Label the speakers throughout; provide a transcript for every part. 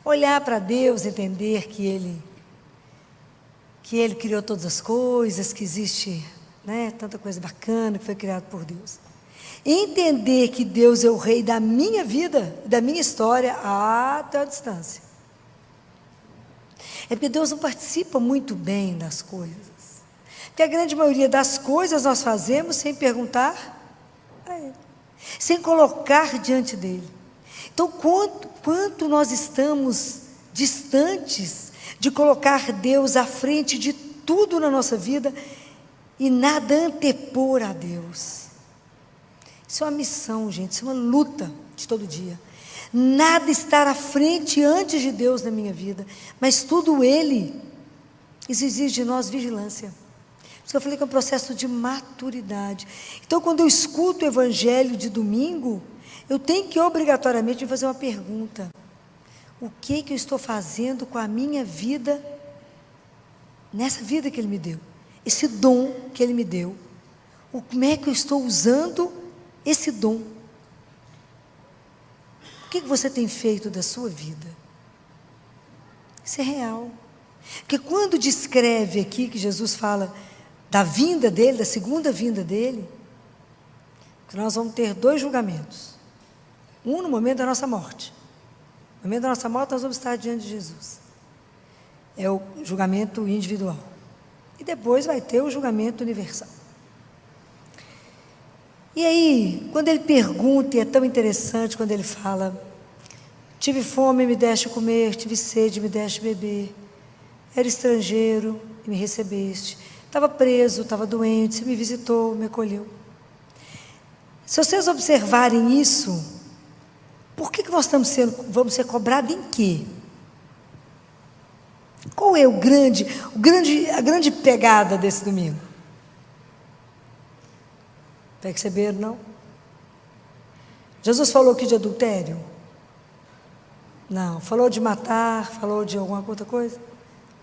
Speaker 1: olhar para Deus, entender que Ele criou todas as coisas, que existe, né, tanta coisa bacana que foi criado por Deus. Entender que Deus é o rei da minha vida, da minha história, até a distância. É porque Deus não participa muito bem das coisas. Porque a grande maioria das coisas nós fazemos sem perguntar a Ele, sem colocar diante dEle. Então, quanto nós estamos distantes de colocar Deus à frente de tudo na nossa vida e nada antepor a Deus. Isso é uma missão, gente, isso é uma luta de todo dia. Nada estar à frente antes de Deus na minha vida, mas tudo Ele exige de nós vigilância. Por isso que eu falei que é um processo de maturidade. Então, quando eu escuto o Evangelho de domingo, eu tenho que obrigatoriamente me fazer uma pergunta: o que eu estou fazendo com a minha vida, nessa vida que Ele me deu, esse dom que Ele me deu, como é que eu estou usando esse dom? O que você tem feito da sua vida? Isso é real. Porque quando descreve aqui que Jesus fala da vinda dEle, da segunda vinda dEle, que nós vamos ter 2 julgamentos. Um no momento da nossa morte. No momento da nossa morte nós vamos estar diante de Jesus. É o julgamento individual. E depois vai ter o julgamento universal. E aí, quando ele pergunta, e é tão interessante quando ele fala: tive fome e me deste comer, tive sede e me deste beber, era estrangeiro e me recebeste, estava preso, estava doente, você me visitou, me acolheu. Se vocês observarem isso, por que nós vamos ser cobrados em quê? Qual é a grande pegada desse domingo? Perceberam, não? Jesus falou aqui de adultério? Não. Falou de matar? Falou de alguma outra coisa?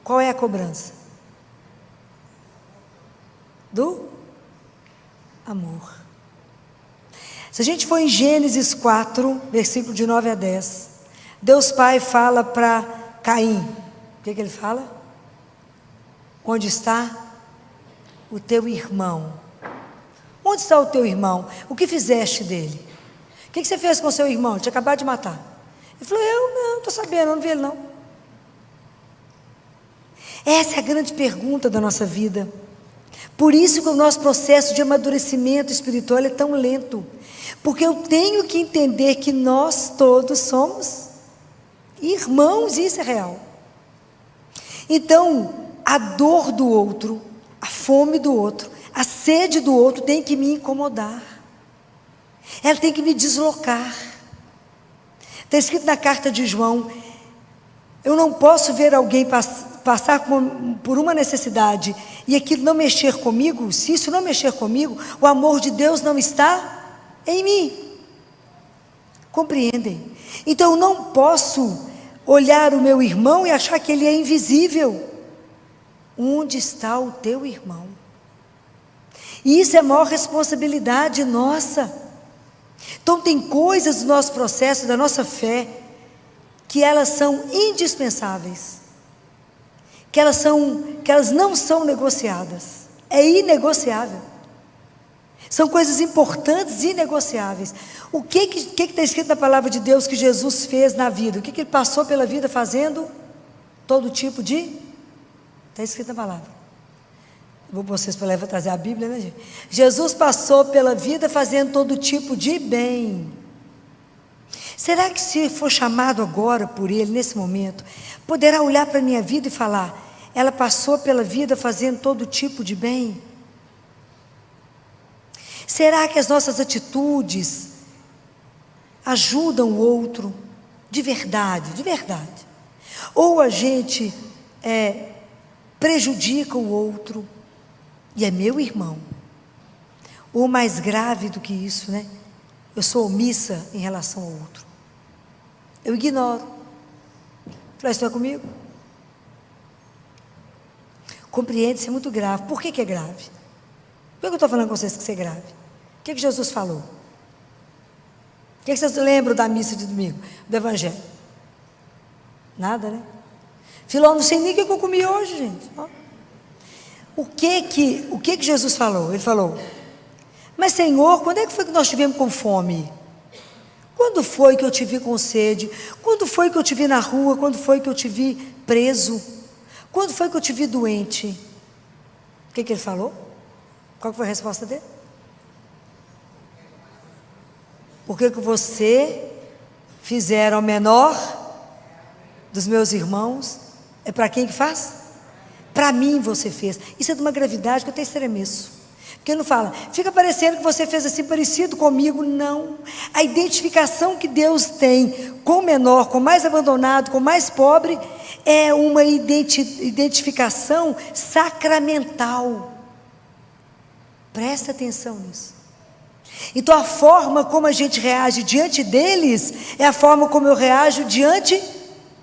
Speaker 1: Qual é a cobrança? Do amor. Se a gente for em Gênesis 4, versículo de 9 a 10, Deus Pai fala para Caim. O que ele fala? Onde está o teu irmão? Onde está o teu irmão? O que fizeste dele? O que você fez com o seu irmão? Ele tinha acabado de matar. Ele falou: eu não estou sabendo, eu não vi ele não. Essa é a grande pergunta da nossa vida. Por isso que o nosso processo de amadurecimento espiritual é tão lento. Porque eu tenho que entender que nós todos somos irmãos, e isso é real. Então, a dor do outro, a fome do outro, a sede do outro tem que me incomodar. Ela tem que me deslocar. Está escrito na carta de João: eu não posso ver alguém passar por uma necessidade e aquilo não mexer comigo. Se isso não mexer comigo, o amor de Deus não está em mim. Compreendem? Então eu não posso olhar o meu irmão e achar que ele é invisível. Onde está o teu irmão? E isso é a maior responsabilidade nossa. Então tem coisas do nosso processo, da nossa fé, que elas são indispensáveis, que elas não são negociadas. É inegociável. São coisas importantes e inegociáveis. O que está escrito na palavra de Deus que Jesus fez na vida? O que ele passou pela vida fazendo? Todo tipo de... Está escrito na palavra. Vou vocês para levar trazer a Bíblia, né, gente? Jesus passou pela vida fazendo todo tipo de bem. Será que, se for chamado agora por Ele, nesse momento, poderá olhar para a minha vida e falar: ela passou pela vida fazendo todo tipo de bem? Será que as nossas atitudes ajudam o outro de verdade? De verdade. Ou a gente prejudica o outro e é meu irmão? Ou mais grave do que isso, né? Eu sou omissa em relação ao outro. Eu ignoro. Falei: estão comigo? Compreende? Isso é muito grave. Por que é grave? Por que eu estou falando com vocês que isso é grave? O que Jesus falou? O que vocês lembram da missa de domingo? Do Evangelho? Nada, né? Filó, não sei nem o que eu comi hoje, gente. O que Jesus falou? Ele falou: mas Senhor, quando é que foi que nós estivemos com fome? Quando foi que eu te vi com sede? Quando foi que eu te vi na rua? Quando foi que eu te vi preso? Quando foi que eu te vi doente? O que ele falou? Qual foi a resposta dele? Porque que você fizer ao menor dos meus irmãos, é para quem que faz? Para mim você fez. Isso é de uma gravidade que eu até estremeço. Porque ele não fala, fica parecendo que você fez assim parecido comigo. Não. A identificação que Deus tem com o menor, com o mais abandonado, com o mais pobre, é uma identificação sacramental. Presta atenção nisso. Então a forma como a gente reage diante deles é a forma como eu reajo diante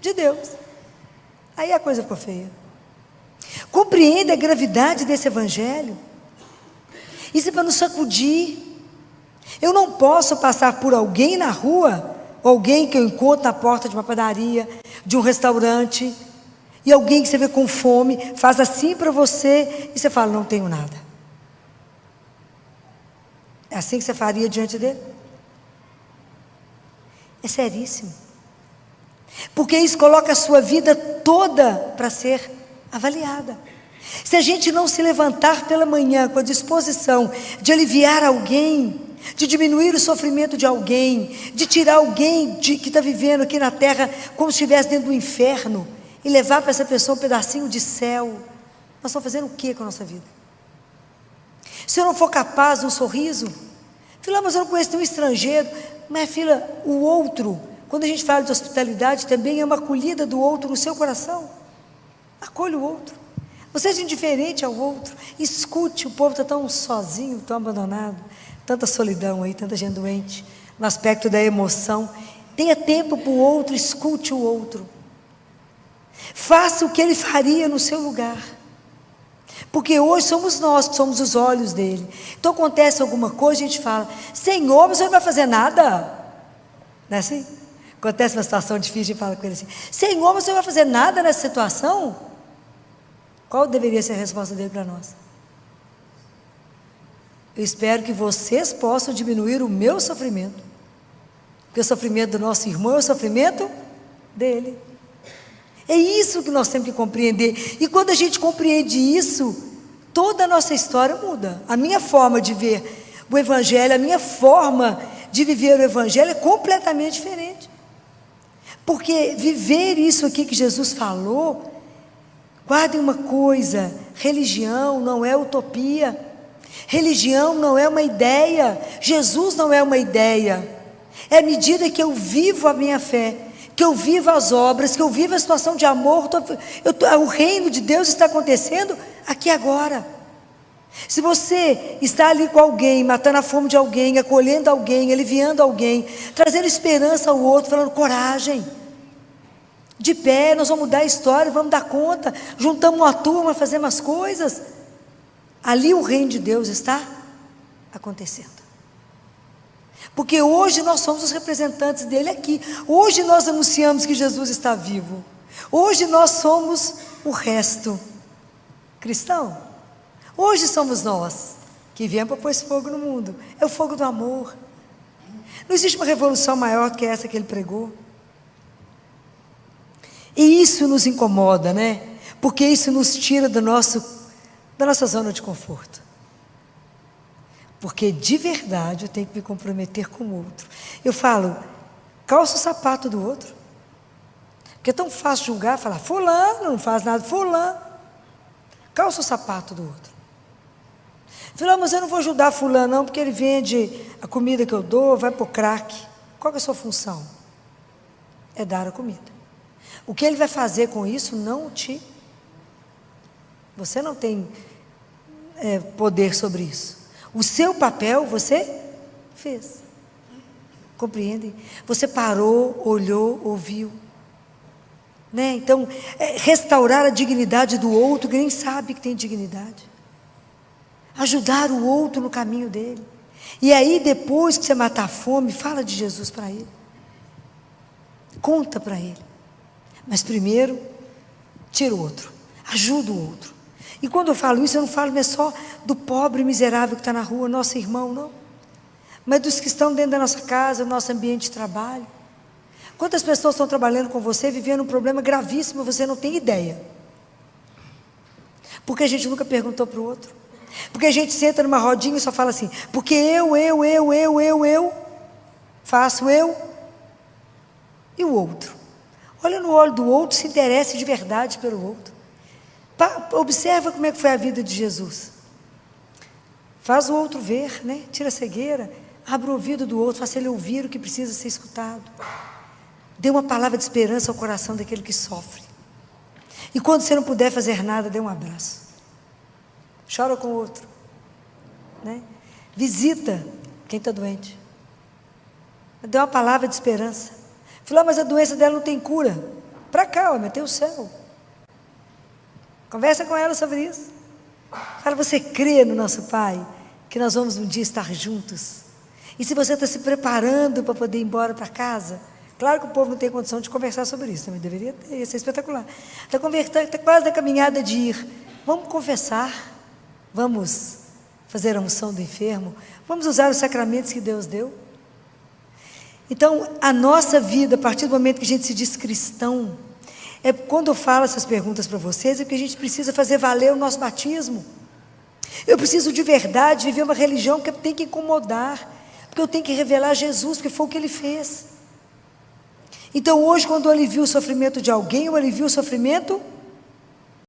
Speaker 1: de Deus. Aí a coisa ficou feia. Compreenda a gravidade desse evangelho. Isso é para nos sacudir. Eu não posso passar por alguém na rua, ou alguém que eu encontro na porta de uma padaria, de um restaurante, e alguém que você vê com fome, faz assim para você, e você fala, não tenho nada. É assim que você faria diante dele? É seríssimo. Porque isso coloca a sua vida toda para ser avaliada. Se a gente não se levantar pela manhã com a disposição de aliviar alguém, de diminuir o sofrimento de alguém, de tirar alguém que está vivendo aqui na terra como se estivesse dentro do inferno, e levar para essa pessoa um pedacinho de céu, nós estamos fazendo o que com a nossa vida? Se eu não for capaz de um sorriso, filha, mas eu não conheço nenhum estrangeiro. Mas filha, o outro, quando a gente fala de hospitalidade, também é uma acolhida do outro no seu coração. Acolha o outro. Você seja indiferente ao outro. Escute, o povo está tão sozinho, tão abandonado. Tanta solidão aí, tanta gente doente. No aspecto da emoção. Tenha tempo para o outro, escute o outro. Faça o que ele faria no seu lugar. Porque hoje somos nós que somos os olhos dele. Então acontece alguma coisa, a gente fala, Senhor, mas você não vai fazer nada? Não é assim? Acontece uma situação difícil, a gente fala com ele assim, Senhor, mas você não vai fazer nada nessa situação? Qual deveria ser a resposta dele para nós? Eu espero que vocês possam diminuir o meu sofrimento. Porque o sofrimento do nosso irmão é o sofrimento dele. É isso que nós temos que compreender. E quando a gente compreende isso, toda a nossa história muda. A minha forma de ver o Evangelho, a minha forma de viver o Evangelho é completamente diferente. Porque viver isso aqui que Jesus falou, guardem uma coisa, religião não é utopia. Religião não é uma ideia. Jesus não é uma ideia. É à medida que eu vivo a minha fé, que eu vivo as obras, que eu vivo a situação de amor, o reino de Deus está acontecendo aqui agora. Se você está ali com alguém, matando a fome de alguém, acolhendo alguém, aliviando alguém, trazendo esperança ao outro, falando coragem, de pé, nós vamos mudar a história, vamos dar conta, juntamos uma turma, fazemos as coisas, ali o reino de Deus está acontecendo. Porque hoje nós somos os representantes dele aqui. Hoje nós anunciamos que Jesus está vivo. Hoje nós somos o resto cristão. Hoje somos nós que viemos para pôr esse fogo no mundo. É o fogo do amor. Não existe uma revolução maior do que essa que ele pregou. E isso nos incomoda, né? Porque isso nos tira da nossa zona de conforto. Porque de verdade eu tenho que me comprometer com o outro. Eu falo, calça o sapato do outro. Porque é tão fácil julgar, falar, fulano não faz nada, fulano. Calça o sapato do outro. Fulano, mas eu não vou ajudar fulano não, porque ele vende a comida que eu dou, vai para o crack. Qual que é a sua função? É dar a comida. O que ele vai fazer com isso você não tem poder sobre isso. O seu papel você fez. Compreendem? Você parou, olhou, ouviu. Né? Então, restaurar a dignidade do outro, que nem sabe que tem dignidade. Ajudar o outro no caminho dele. E aí, depois que você matar a fome, fala de Jesus para ele. Conta para ele. Mas primeiro, tira o outro, ajuda o outro. E quando eu falo isso, eu não falo não é só do pobre miserável que está na rua, nosso irmão, não. Mas dos que estão dentro da nossa casa, do nosso ambiente de trabalho. Quantas pessoas estão trabalhando com você, vivendo um problema gravíssimo, você não tem ideia. Porque a gente nunca perguntou para o outro. Porque a gente senta numa rodinha e só fala assim, porque eu, faço eu e o outro. Olha no olho do outro, se interesse de verdade pelo outro. Observa como é que foi a vida de Jesus. Faz o outro ver, né? Tira a cegueira, abre o ouvido do outro, faça ele ouvir o que precisa ser escutado. Dê uma palavra de esperança ao coração daquele que sofre. E quando você não puder fazer nada, dê um abraço. Chora com o outro, né? Visita quem está doente. Dê uma palavra de esperança. Falou, mas a doença dela não tem cura. Para cá, homem, tem o céu. Conversa com ela sobre isso. Fala, você crê no nosso Pai, que nós vamos um dia estar juntos? E se você está se preparando para poder ir embora para casa, claro que o povo não tem condição de conversar sobre isso, também deveria ter, ia ser espetacular. Está quase na caminhada de ir. Vamos confessar, vamos fazer a unção do enfermo, vamos usar os sacramentos que Deus deu. Então, a nossa vida, a partir do momento que a gente se diz cristão, quando eu falo essas perguntas para vocês, é porque a gente precisa fazer valer o nosso batismo. Eu preciso de verdade viver uma religião que tem que incomodar, porque eu tenho que revelar Jesus, porque foi o que Ele fez. Então hoje, quando eu alivio o sofrimento de alguém, eu alivio o sofrimento